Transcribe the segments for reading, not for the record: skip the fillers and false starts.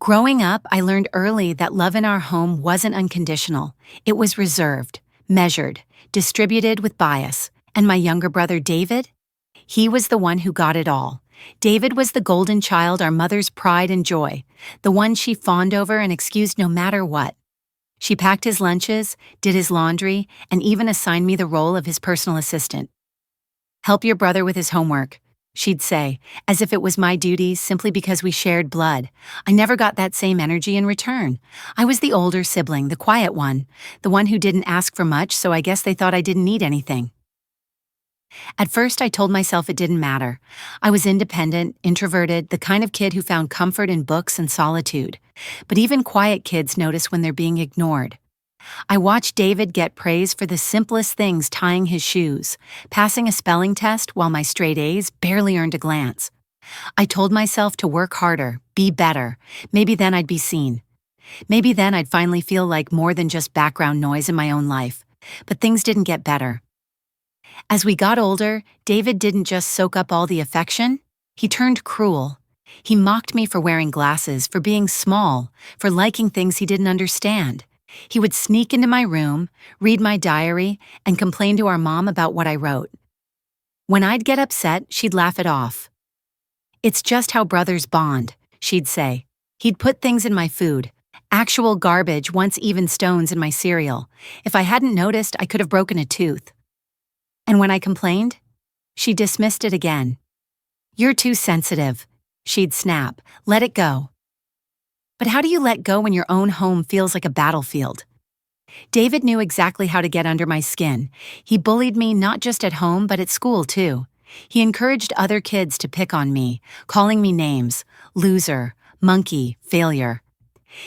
Growing up, I learned early that love in our home wasn't unconditional. It was reserved, measured, distributed with bias. And my younger brother, David? He was the one who got it all. David was the golden child, our mother's pride and joy, the one she fawned over and excused no matter what. She packed his lunches, did his laundry, and even assigned me the role of his personal assistant. "Help your brother with his homework," she'd say, as if it was my duty simply because we shared blood. I never got that same energy in return. I was the older sibling, the quiet one, the one who didn't ask for much, so I guess they thought I didn't need anything. At first, I told myself it didn't matter. I was independent, introverted, the kind of kid who found comfort in books and solitude. But even quiet kids notice when they're being ignored. I watched David get praise for the simplest things, tying his shoes, passing a spelling test while my straight A's barely earned a glance. I told myself to work harder, be better. Maybe then I'd be seen. Maybe then I'd finally feel like more than just background noise in my own life. But things didn't get better. As we got older, David didn't just soak up all the affection, he turned cruel. He mocked me for wearing glasses, for being small, for liking things he didn't understand. He would sneak into my room, read my diary, and complain to our mom about what I wrote. When I'd get upset, she'd laugh it off. "It's just how brothers bond," she'd say. He'd put things in my food, actual garbage, once even stones in my cereal. If I hadn't noticed, I could have broken a tooth. And when I complained, she dismissed it again. "You're too sensitive," she'd snap. "Let it go." But how do you let go when your own home feels like a battlefield? David knew exactly how to get under my skin. He bullied me not just at home, but at school too. He encouraged other kids to pick on me, calling me names: loser, monkey, failure.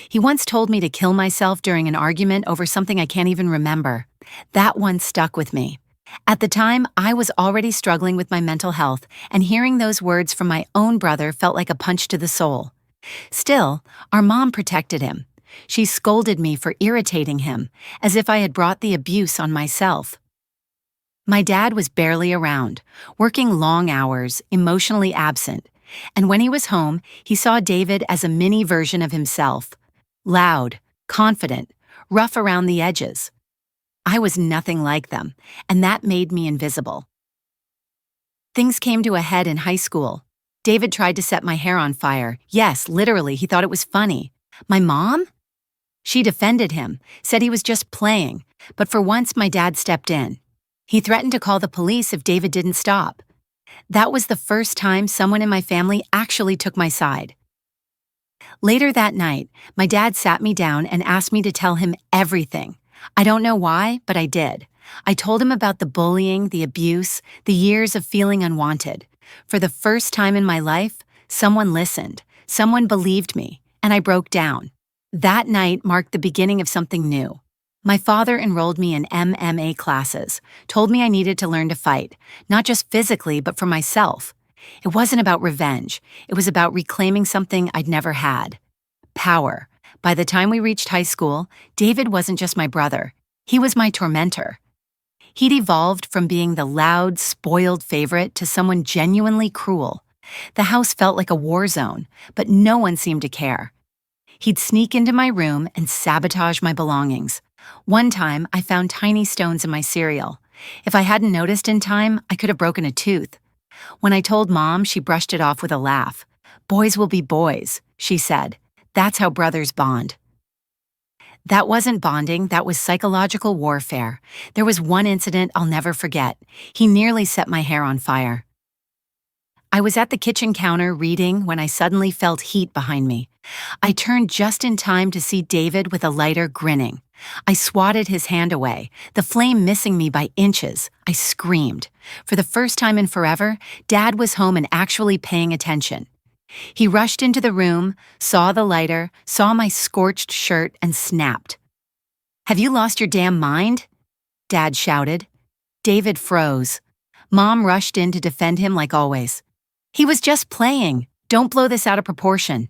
He once told me to kill myself during an argument over something I can't even remember. That one stuck with me. At the time, I was already struggling with my mental health, and hearing those words from my own brother felt like a punch to the soul. Still, our mom protected him. She scolded me for irritating him, as if I had brought the abuse on myself. My dad was barely around, working long hours, emotionally absent, and when he was home, he saw David as a mini version of himself. Loud, confident, rough around the edges. I was nothing like them, and that made me invisible. Things came to a head in high school. David tried to set my hair on fire. Yes, literally, he thought it was funny. My mom? She defended him, said he was just playing, but for once my dad stepped in. He threatened to call the police if David didn't stop. That was the first time someone in my family actually took my side. Later that night, my dad sat me down and asked me to tell him everything. I don't know why, but I did. I told him about the bullying, the abuse, the years of feeling unwanted. For the first time in my life, someone listened, someone believed me, and I broke down. That night marked the beginning of something new. My father enrolled me in MMA classes, told me I needed to learn to fight, not just physically, but for myself. It wasn't about revenge. It was about reclaiming something I'd never had: power. By the time we reached high school, David wasn't just my brother. He was my tormentor. He'd evolved from being the loud, spoiled favorite to someone genuinely cruel. The house felt like a war zone, but no one seemed to care. He'd sneak into my room and sabotage my belongings. One time, I found tiny stones in my cereal. If I hadn't noticed in time, I could have broken a tooth. When I told Mom, she brushed it off with a laugh. "Boys will be boys," she said. "That's how brothers bond." That wasn't bonding, that was psychological warfare. There was one incident I'll never forget. He nearly set my hair on fire. I was at the kitchen counter reading when I suddenly felt heat behind me. I turned just in time to see David with a lighter grinning. I swatted his hand away, the flame missing me by inches. I screamed. For the first time in forever, Dad was home and actually paying attention. He rushed into the room, saw the lighter, saw my scorched shirt, and snapped. "Have you lost your damn mind?" Dad shouted. David froze. Mom rushed in to defend him like always. "He was just playing. Don't blow this out of proportion."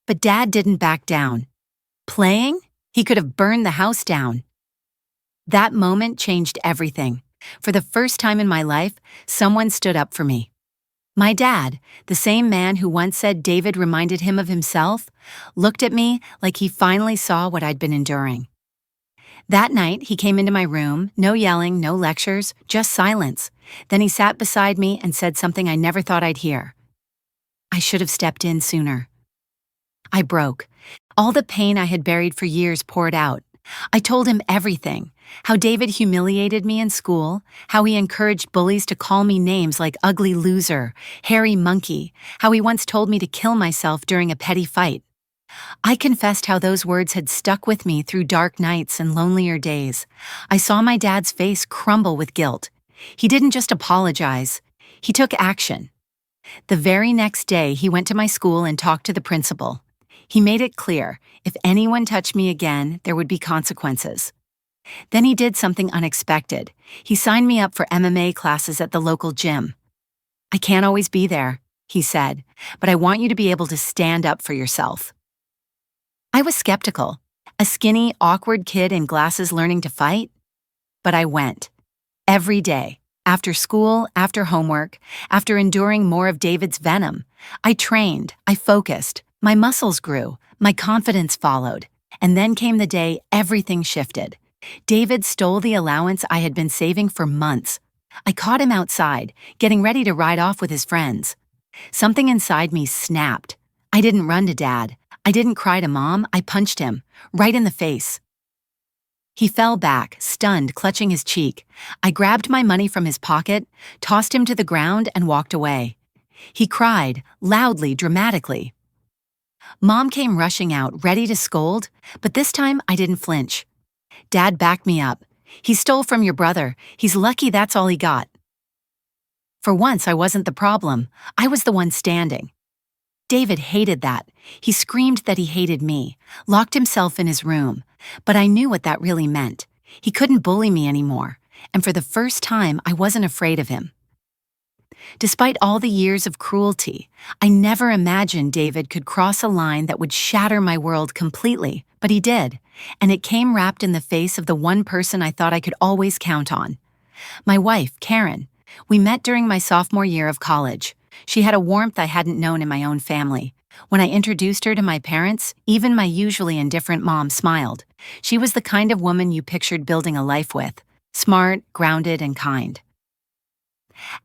But Dad didn't back down. Playing? He could have burned the house down. That moment changed everything. For the first time in my life, someone stood up for me. My dad, the same man who once said David reminded him of himself, looked at me like he finally saw what I'd been enduring. That night, he came into my room, no yelling, no lectures, just silence. Then he sat beside me and said something I never thought I'd hear. I should have stepped in sooner. I broke. All the pain I had buried for years poured out. I told him everything. How David humiliated me in school, how he encouraged bullies to call me names like ugly loser, hairy monkey, how he once told me to kill myself during a petty fight. I confessed how those words had stuck with me through dark nights and lonelier days. I saw my dad's face crumble with guilt. He didn't just apologize. He took action. The very next day, he went to my school and talked to the principal. He made it clear, if anyone touched me again, there would be consequences. Then he did something unexpected. He signed me up for MMA classes at the local gym. I can't always be there, he said, but I want you to be able to stand up for yourself. I was skeptical. A skinny, awkward kid in glasses learning to fight? But I went. Every day. After school, after homework, after enduring more of David's venom. I trained, I focused, my muscles grew, my confidence followed. And then came the day everything shifted. David stole the allowance I had been saving for months. I caught him outside, getting ready to ride off with his friends. Something inside me snapped. I didn't run to Dad. I didn't cry to Mom. I punched him, right in the face. He fell back, stunned, clutching his cheek. I grabbed my money from his pocket, tossed him to the ground, and walked away. He cried, loudly, dramatically. Mom came rushing out, ready to scold, but this time I didn't flinch. Dad backed me up. He stole from your brother. He's lucky that's all he got. For once, I wasn't the problem. I was the one standing. David hated that. He screamed that he hated me, locked himself in his room. But I knew what that really meant. He couldn't bully me anymore, and for the first time, I wasn't afraid of him. Despite all the years of cruelty, I never imagined David could cross a line that would shatter my world completely, but he did, and it came wrapped in the face of the one person I thought I could always count on. My wife, Karen. We met during my sophomore year of college. She had a warmth I hadn't known in my own family. When I introduced her to my parents, even my usually indifferent mom smiled. She was the kind of woman you pictured building a life with, smart, grounded, and kind.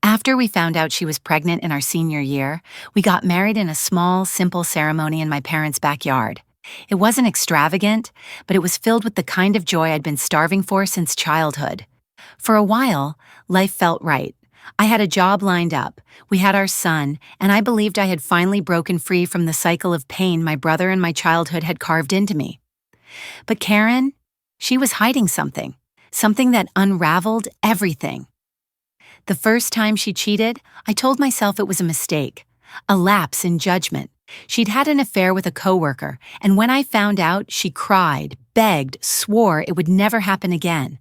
After we found out she was pregnant in our senior year, we got married in a small, simple ceremony in my parents' backyard. It wasn't extravagant, but it was filled with the kind of joy I'd been starving for since childhood. For a while, life felt right. I had a job lined up, we had our son, and I believed I had finally broken free from the cycle of pain my brother and my childhood had carved into me. But Karen, she was hiding something that unraveled everything. The first time she cheated, I told myself it was a mistake, a lapse in judgment. She'd had an affair with a coworker, and when I found out, she cried, begged, swore it would never happen again.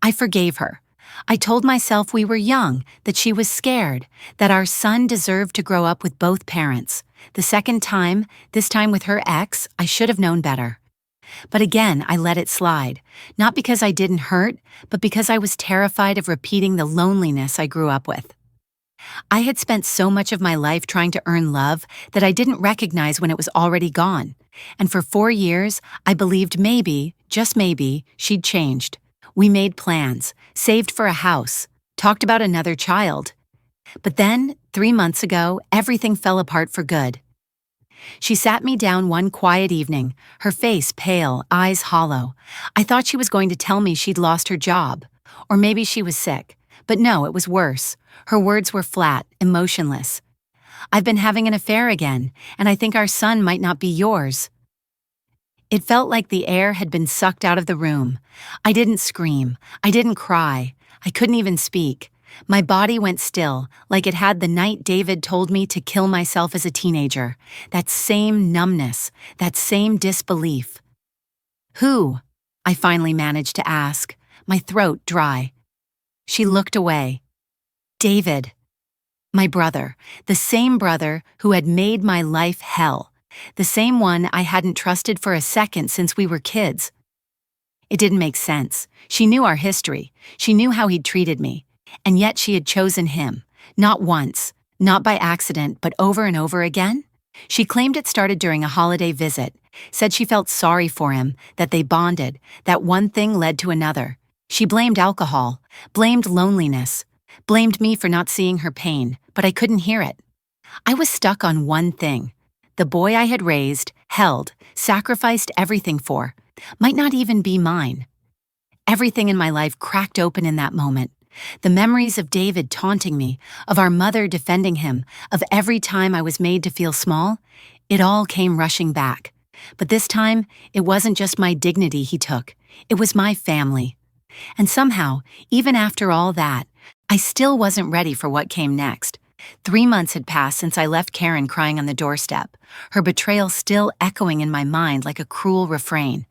I forgave her. I told myself we were young, that she was scared, that our son deserved to grow up with both parents. The second time, this time with her ex, I should have known better. But again, I let it slide, not because I didn't hurt, but because I was terrified of repeating the loneliness I grew up with. I had spent so much of my life trying to earn love that I didn't recognize when it was already gone. And for 4 years, I believed maybe, just maybe, she'd changed. We made plans, saved for a house, talked about another child. But then, 3 months ago, everything fell apart for good. She sat me down one quiet evening, her face pale, eyes hollow. I thought she was going to tell me she'd lost her job. Or maybe she was sick. But no, it was worse. Her words were flat, emotionless. I've been having an affair again, and I think our son might not be yours. It felt like the air had been sucked out of the room. I didn't scream. I didn't cry. I couldn't even speak. My body went still, like it had the night David told me to kill myself as a teenager. That same numbness, that same disbelief. Who? I finally managed to ask, my throat dry. She looked away. David. My brother, the same brother who had made my life hell. The same one I hadn't trusted for a second since we were kids. It didn't make sense. She knew our history. She knew how he'd treated me. And yet she had chosen him. Not once, Not by accident, but over and over again? She claimed it started during a holiday visit, said she felt sorry for him, that they bonded, that one thing led to another. She blamed alcohol, blamed loneliness, blamed me for not seeing her pain, but I couldn't hear it. I was stuck on one thing. The boy I had raised, held, sacrificed everything for, might not even be mine. Everything in my life cracked open in that moment. The memories of David taunting me, of our mother defending him, of every time I was made to feel small, it all came rushing back. But this time, it wasn't just my dignity he took, it was my family. And somehow, even after all that, I still wasn't ready for what came next. 3 months had passed since I left Karen crying on the doorstep, her betrayal still echoing in my mind like a cruel refrain.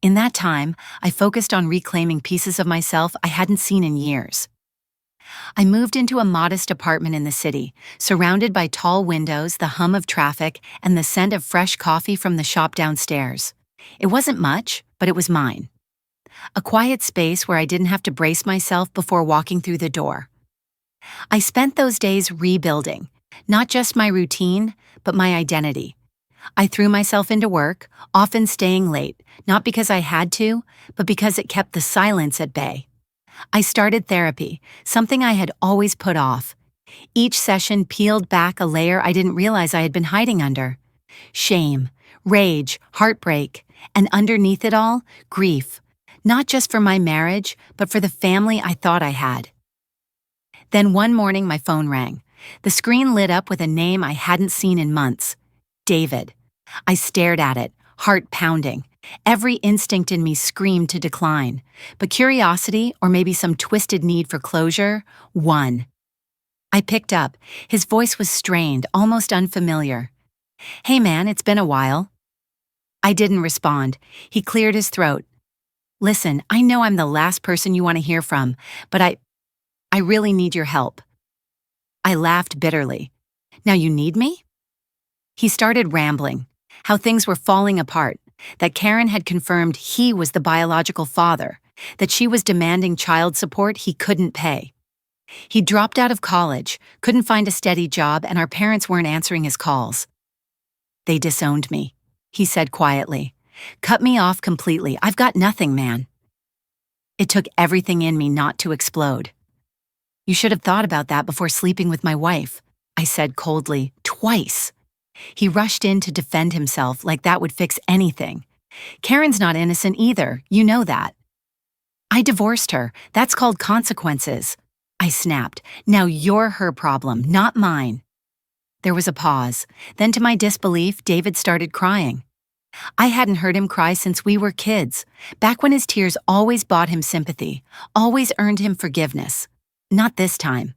In that time, I focused on reclaiming pieces of myself I hadn't seen in years. I moved into a modest apartment in the city, surrounded by tall windows, the hum of traffic, and the scent of fresh coffee from the shop downstairs. It wasn't much, but it was mine. A quiet space where I didn't have to brace myself before walking through the door. I spent those days rebuilding, not just my routine, but my identity. I threw myself into work, often staying late, not because I had to, but because it kept the silence at bay. I started therapy, something I had always put off. Each session peeled back a layer I didn't realize I had been hiding under. Shame, rage, heartbreak, and underneath it all, grief. Not just for my marriage, but for the family I thought I had. Then one morning my phone rang. The screen lit up with a name I hadn't seen in months. David. I stared at it, heart pounding. Every instinct in me screamed to decline. But curiosity, or maybe some twisted need for closure, won. I picked up. His voice was strained, almost unfamiliar. "Hey man, it's been a while." I didn't respond. He cleared his throat. "Listen, I know I'm the last person you want to hear from, but I really need your help." I laughed bitterly. "Now you need me?" He started rambling, how things were falling apart, that Karen had confirmed he was the biological father, that she was demanding child support he couldn't pay. He dropped out of college, couldn't find a steady job, and our parents weren't answering his calls. "They disowned me," he said quietly. "Cut me off completely. I've got nothing, man." It took everything in me not to explode. "You should have thought about that before sleeping with my wife," I said coldly, twice. He rushed in to defend himself like that would fix anything. "Karen's not innocent either, you know that." "I divorced her. That's called consequences." I snapped. "Now you're her problem, not mine." There was a pause. Then to my disbelief, David started crying. I hadn't heard him cry since we were kids, back when his tears always bought him sympathy, always earned him forgiveness. Not this time.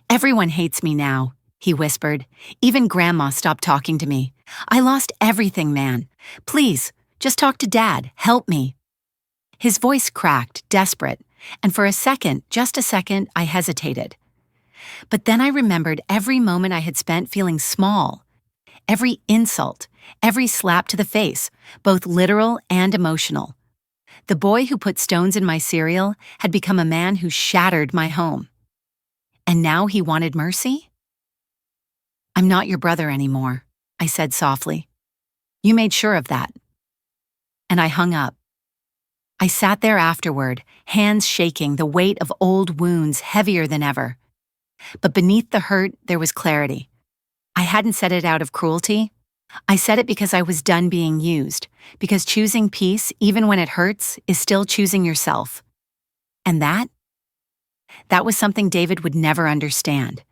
"Everyone hates me now," he whispered. "Even Grandma stopped talking to me. I lost everything, man. Please, just talk to Dad. Help me." His voice cracked, desperate, and for a second, just a second, I hesitated. But then I remembered every moment I had spent feeling small. Every insult, every slap to the face, both literal and emotional. The boy who put stones in my cereal had become a man who shattered my home. And now he wanted mercy? "I'm not your brother anymore," I said softly. "You made sure of that." And I hung up. I sat there afterward, hands shaking, the weight of old wounds heavier than ever. But beneath the hurt, there was clarity. I hadn't said it out of cruelty. I said it because I was done being used, because choosing peace, even when it hurts, is still choosing yourself. And that was something David would never understand.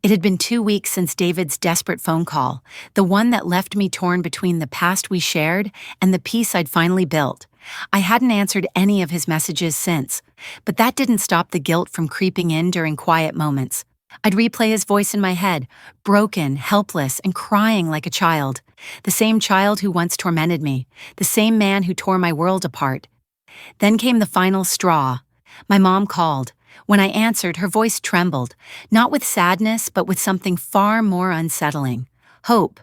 It had been 2 weeks since David's desperate phone call, the one that left me torn between the past we shared and the peace I'd finally built. I hadn't answered any of his messages since, but that didn't stop the guilt from creeping in during quiet moments. I'd replay his voice in my head, broken, helpless, and crying like a child. The same child who once tormented me, the same man who tore my world apart. Then came the final straw. My mom called. When I answered, her voice trembled, not with sadness, but with something far more unsettling. Hope.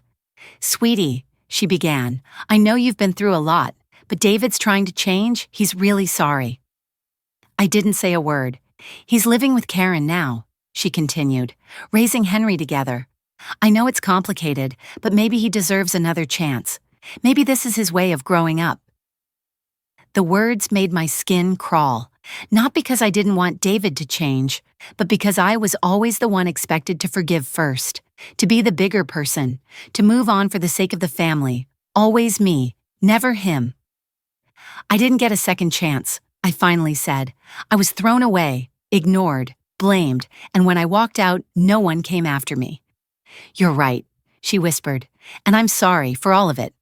"Sweetie," she began, "I know you've been through a lot, but David's trying to change. He's really sorry." I didn't say a word. He's living with Karen now. she continued, raising Henry together. I know it's complicated, but maybe he deserves another chance. Maybe this is his way of growing up. The words made my skin crawl, not because I didn't want David to change, but because I was always the one expected to forgive first, to be the bigger person, to move on for the sake of the family. Always me, never him. I didn't get a second chance, I finally said. I was thrown away, ignored, blamed, and when I walked out, no one came after me. You're right, she whispered, and I'm sorry for all of it.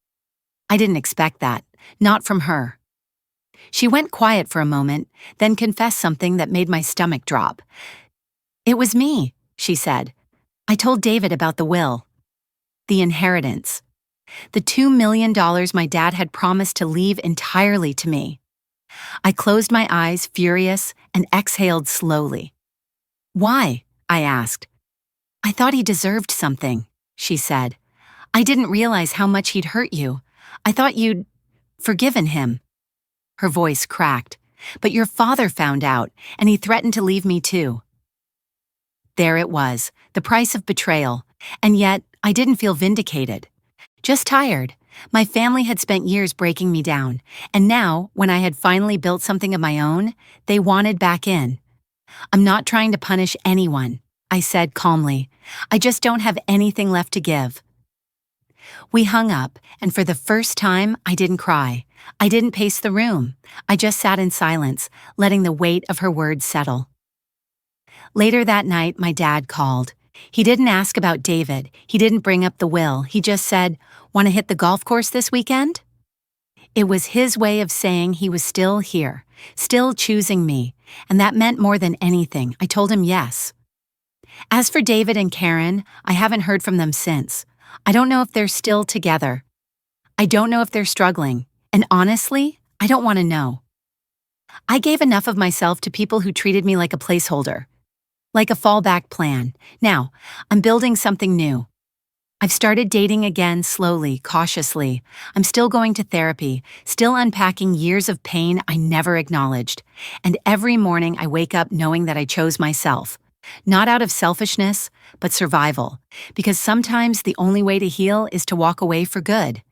I didn't expect that, not from her. She went quiet for a moment, then confessed something that made my stomach drop. It was me, she said. I told David about the will. The inheritance. The $2 million my dad had promised to leave entirely to me. I closed my eyes, furious, and exhaled slowly. Why? I asked. I thought he deserved something, she said. I didn't realize how much he'd hurt you. I thought you'd forgiven him. Her voice cracked. But your father found out, and he threatened to leave me too. There it was, the price of betrayal, and yet I didn't feel vindicated. Just tired. My family had spent years breaking me down, and now, when I had finally built something of my own, they wanted back in. I'm not trying to punish anyone, I said calmly. I just don't have anything left to give. We hung up, and for the first time, I didn't cry. I didn't pace the room. I just sat in silence, letting the weight of her words settle. Later that night, my dad called. He didn't ask about David. He didn't bring up the will. He just said, "Want to hit the golf course this weekend?" It was his way of saying he was still here, still choosing me, and that meant more than anything. I told him yes. As for David and Karen, I haven't heard from them since. I don't know if they're still together. I don't know if they're struggling, and honestly, I don't want to know. I gave enough of myself to people who treated me like a placeholder, like a fallback plan. Now, I'm building something new. I've started dating again slowly, cautiously. I'm still going to therapy, still unpacking years of pain I never acknowledged. And every morning I wake up knowing that I chose myself. Not out of selfishness, but survival. Because sometimes the only way to heal is to walk away for good.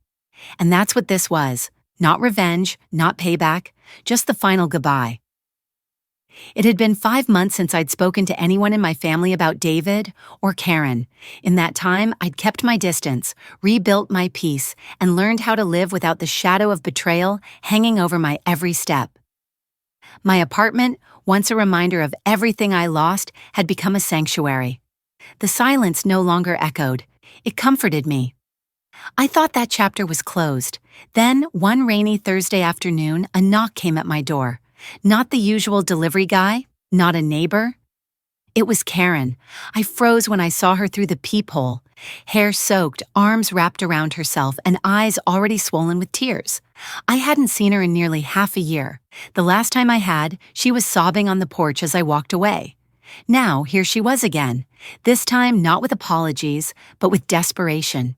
And that's what this was. Not revenge, not payback, just the final goodbye. It had been 5 months since I'd spoken to anyone in my family about David or Karen. In that time, I'd kept my distance, rebuilt my peace, and learned how to live without the shadow of betrayal hanging over my every step. My apartment, once a reminder of everything I lost, had become a sanctuary. The silence no longer echoed. It comforted me. I thought that chapter was closed. Then, one rainy Thursday afternoon, a knock came at my door. Not the usual delivery guy, not a neighbor. It was Karen. I froze when I saw her through the peephole, hair soaked, arms wrapped around herself, and eyes already swollen with tears. I hadn't seen her in nearly half a year. The last time I had, she was sobbing on the porch as I walked away. Now, here she was again, this time not with apologies, but with desperation.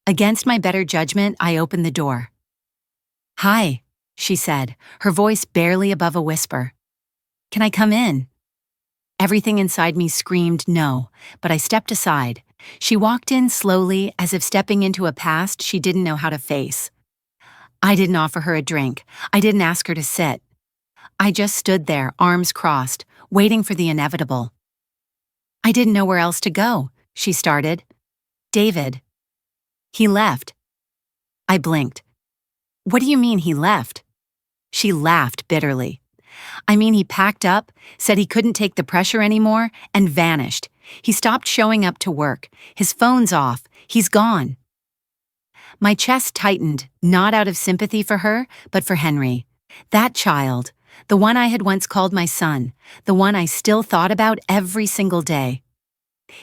Against my better judgment, I opened the door. "Hi," she said, her voice barely above a whisper. "Can I come in?" Everything inside me screamed no, but I stepped aside. She walked in slowly, as if stepping into a past she didn't know how to face. I didn't offer her a drink. I didn't ask her to sit. I just stood there, arms crossed, waiting for the inevitable. "I didn't know where else to go," she started. "David. He left." I blinked. "What do you mean he left?" She laughed bitterly. "I mean he packed up, said he couldn't take the pressure anymore, and vanished. He stopped showing up to work. His phone's off. He's gone." My chest tightened, not out of sympathy for her, but for Henry. That child, the one I had once called my son, the one I still thought about every single day.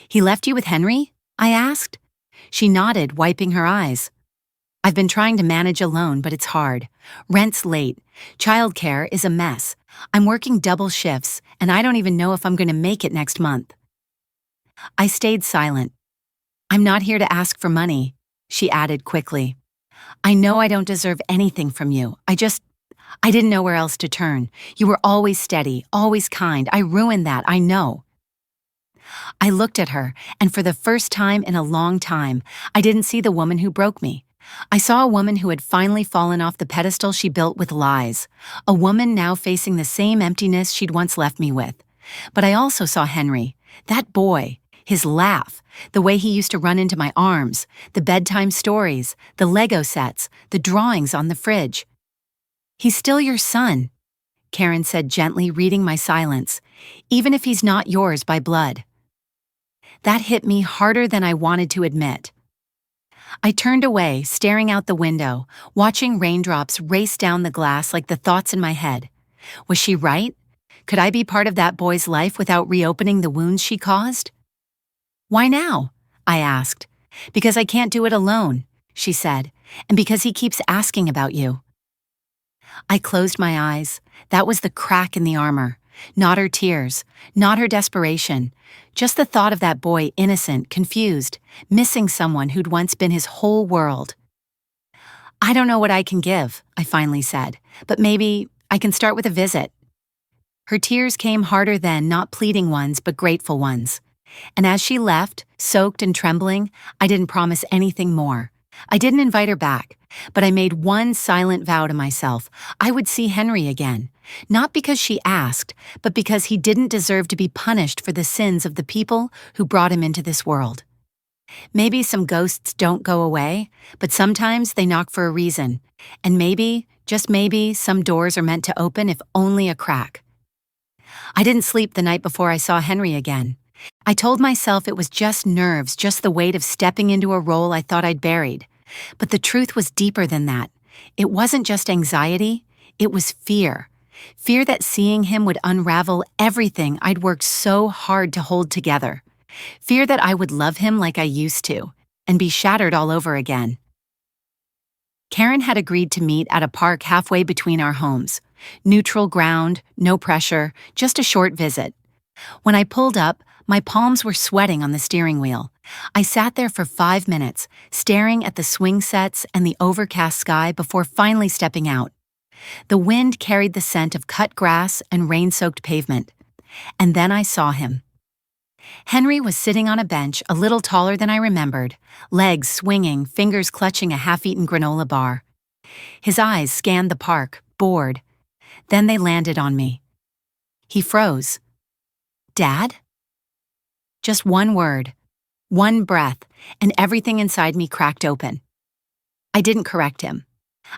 "He left you with Henry?" I asked. She nodded, wiping her eyes. "I've been trying to manage alone, but it's hard. Rent's late. Childcare is a mess. I'm working double shifts, and I don't even know if I'm going to make it next month." I stayed silent. "I'm not here to ask for money," she added quickly. "I know I don't deserve anything from you. I didn't know where else to turn. You were always steady, always kind. I ruined that, I know." I looked at her, and for the first time in a long time, I didn't see the woman who broke me. I saw a woman who had finally fallen off the pedestal she built with lies, a woman now facing the same emptiness she'd once left me with. But I also saw Henry, that boy, his laugh, the way he used to run into my arms, the bedtime stories, the Lego sets, the drawings on the fridge. "He's still your son," Karen said gently, reading my silence, "even if he's not yours by blood." That hit me harder than I wanted to admit. I turned away, staring out the window, watching raindrops race down the glass like the thoughts in my head. Was she right? Could I be part of that boy's life without reopening the wounds she caused? "Why now?" I asked. "Because I can't do it alone," she said, "and because he keeps asking about you." I closed my eyes. That was the crack in the armor. Not her tears, not her desperation, just the thought of that boy, innocent, confused, missing someone who'd once been his whole world. "I don't know what I can give," I finally said, "but maybe I can start with a visit." Her tears came harder then, not pleading ones, but grateful ones. And as she left, soaked and trembling, I didn't promise anything more. I didn't invite her back, but I made one silent vow to myself. I would see Henry again, not because she asked, but because he didn't deserve to be punished for the sins of the people who brought him into this world. Maybe some ghosts don't go away, but sometimes they knock for a reason. And maybe, just maybe, some doors are meant to open if only a crack. I didn't sleep the night before I saw Henry again. I told myself it was just nerves, just the weight of stepping into a role I thought I'd buried. But the truth was deeper than that. It wasn't just anxiety, it was fear. Fear that seeing him would unravel everything I'd worked so hard to hold together. Fear that I would love him like I used to, and be shattered all over again. Karen had agreed to meet at a park halfway between our homes. Neutral ground, no pressure, just a short visit. When I pulled up, my palms were sweating on the steering wheel. I sat there for 5 minutes, staring at the swing sets and the overcast sky before finally stepping out. The wind carried the scent of cut grass and rain-soaked pavement. And then I saw him. Henry was sitting on a bench a little taller than I remembered, legs swinging, fingers clutching a half-eaten granola bar. His eyes scanned the park, bored. Then they landed on me. He froze. "Dad?" Just one word, one breath, and everything inside me cracked open. I didn't correct him.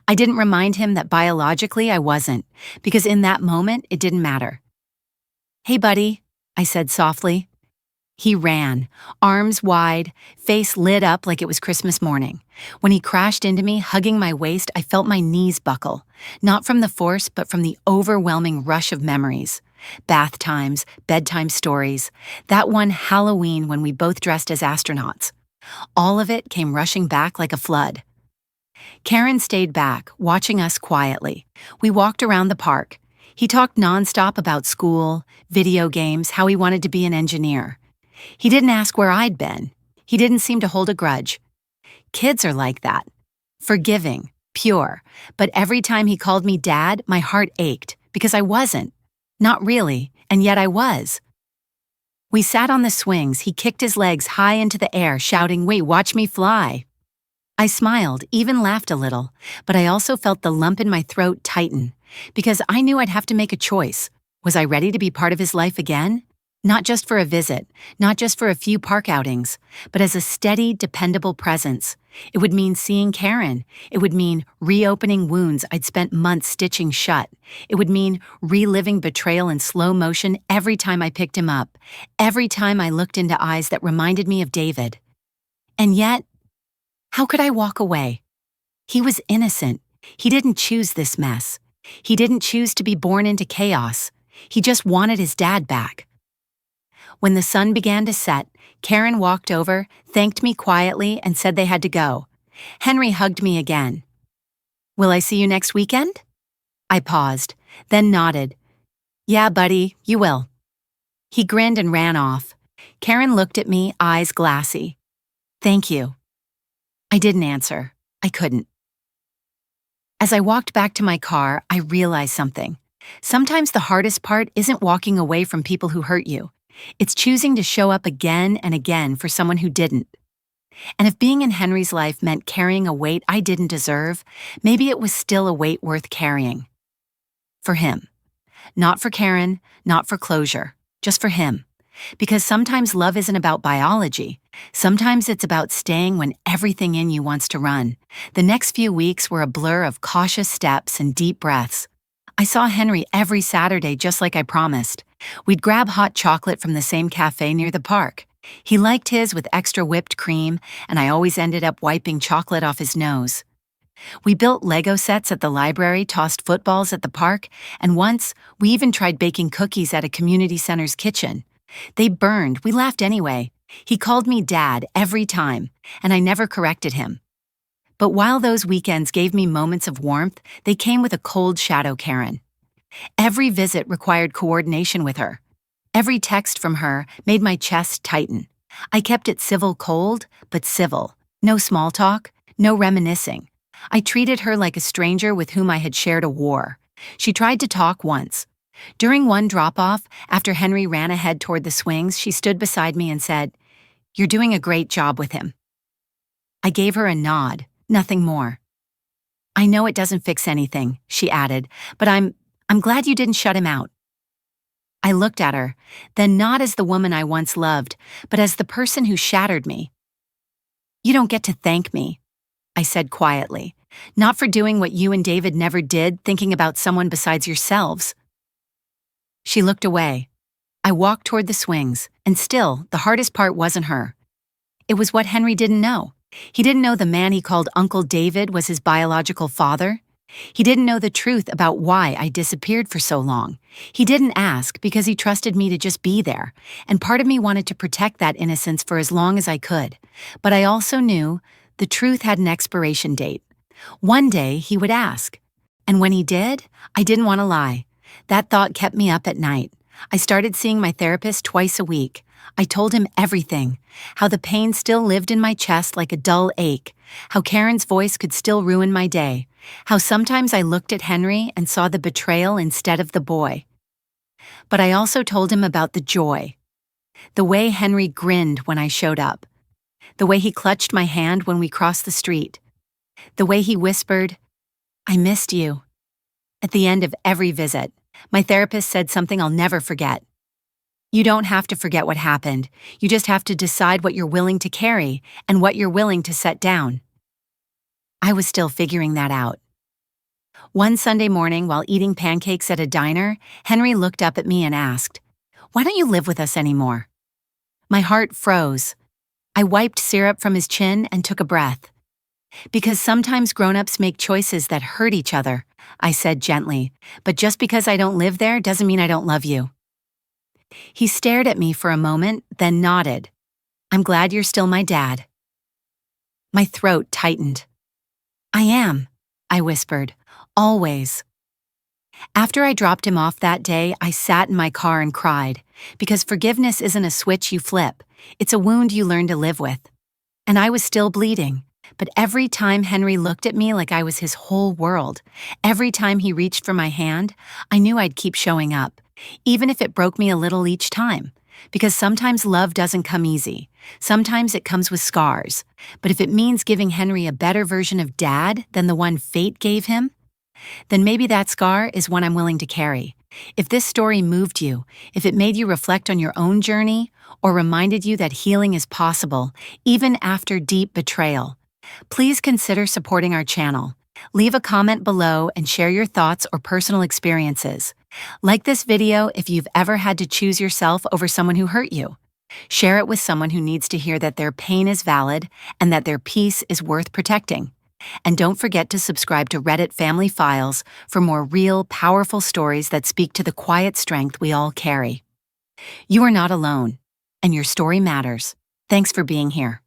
I didn't remind him that biologically I wasn't, because in that moment it didn't matter. "Hey, buddy," I said softly. He ran, arms wide, face lit up like it was Christmas morning. When he crashed into me, hugging my waist, I felt my knees buckle, not from the force, but from the overwhelming rush of memories. Bath times, bedtime stories, that one Halloween when we both dressed as astronauts. All of it came rushing back like a flood. Karen stayed back, watching us quietly. We walked around the park. He talked nonstop about school, video games, how he wanted to be an engineer. He didn't ask where I'd been. He didn't seem to hold a grudge. Kids are like that. Forgiving, pure. But every time he called me Dad, my heart ached, because I wasn't. Not really, and yet I was. We sat on the swings. He kicked his legs high into the air, shouting, "Wait, watch me fly." I smiled, even laughed a little, but I also felt the lump in my throat tighten, because I knew I'd have to make a choice. Was I ready to be part of his life again? Not just for a visit, not just for a few park outings, but as a steady, dependable presence. It would mean seeing Karen. It would mean reopening wounds I'd spent months stitching shut. It would mean reliving betrayal in slow motion every time I picked him up, every time I looked into eyes that reminded me of David. And yet, how could I walk away? He was innocent. He didn't choose this mess. He didn't choose to be born into chaos. He just wanted his dad back. When the sun began to set, Karen walked over, thanked me quietly, and said they had to go. Henry hugged me again. "Will I see you next weekend?" I paused, then nodded. "Yeah, buddy, you will." He grinned and ran off. Karen looked at me, eyes glassy. "Thank you." I didn't answer. I couldn't. As I walked back to my car, I realized something. Sometimes the hardest part isn't walking away from people who hurt you. It's choosing to show up again and again for someone who didn't. And if being in Henry's life meant carrying a weight I didn't deserve, maybe it was still a weight worth carrying. For him. Not for Karen, not for closure, just for him. Because sometimes love isn't about biology. Sometimes it's about staying when everything in you wants to run. The next few weeks were a blur of cautious steps and deep breaths. I saw Henry every Saturday just like I promised. We'd grab hot chocolate from the same cafe near the park. He liked his with extra whipped cream, and I always ended up wiping chocolate off his nose. We built Lego sets at the library, tossed footballs at the park, and once, we even tried baking cookies at a community center's kitchen. They burned, we laughed anyway. He called me Dad every time, and I never corrected him. But while those weekends gave me moments of warmth, they came with a cold shadow Karen. Every visit required coordination with her. Every text from her made my chest tighten. I kept it civil cold, but civil. No small talk, no reminiscing. I treated her like a stranger with whom I had shared a war. She tried to talk once. During one drop-off, after Henry ran ahead toward the swings, she stood beside me and said, "You're doing a great job with him." I gave her a nod, nothing more. "I know it doesn't fix anything," she added, "but I'm glad you didn't shut him out." I looked at her, then not as the woman I once loved, but as the person who shattered me. "You don't get to thank me," I said quietly, "not for doing what you and David never did, thinking about someone besides yourselves." She looked away. I walked toward the swings, and still, the hardest part wasn't her. It was what Henry didn't know. He didn't know the man he called Uncle David was his biological father. He didn't know the truth about why I disappeared for so long. He didn't ask because he trusted me to just be there, and part of me wanted to protect that innocence for as long as I could. But I also knew the truth had an expiration date. One day he would ask. And when he did, I didn't want to lie. That thought kept me up at night. I started seeing my therapist twice a week. I told him everything, how the pain still lived in my chest like a dull ache, how Karen's voice could still ruin my day, how sometimes I looked at Henry and saw the betrayal instead of the boy. But I also told him about the joy, the way Henry grinned when I showed up, the way he clutched my hand when we crossed the street, the way he whispered, "I missed you." At the end of every visit, my therapist said something I'll never forget. "You don't have to forget what happened. You just have to decide what you're willing to carry and what you're willing to set down." I was still figuring that out. One Sunday morning, while eating pancakes at a diner, Henry looked up at me and asked, "Why don't you live with us anymore?" My heart froze. I wiped syrup from his chin and took a breath. "Because sometimes grown-ups make choices that hurt each other," I said gently, "but just because I don't live there doesn't mean I don't love you." He stared at me for a moment, then nodded. "I'm glad you're still my dad." My throat tightened. "I am," I whispered, "always." After I dropped him off that day, I sat in my car and cried, because forgiveness isn't a switch you flip, it's a wound you learn to live with. And I was still bleeding, but every time Henry looked at me like I was his whole world, every time he reached for my hand, I knew I'd keep showing up, even if it broke me a little each time. Because sometimes love doesn't come easy. Sometimes it comes with scars. But if it means giving Henry a better version of Dad than the one fate gave him, then maybe that scar is one I'm willing to carry. If this story moved you, if it made you reflect on your own journey, or reminded you that healing is possible, even after deep betrayal, please consider supporting our channel. Leave a comment below and share your thoughts or personal experiences. Like this video if you've ever had to choose yourself over someone who hurt you. Share it with someone who needs to hear that their pain is valid and that their peace is worth protecting. And don't forget to subscribe to Reddit Family Files for more real, powerful stories that speak to the quiet strength we all carry. You are not alone, and your story matters. Thanks for being here.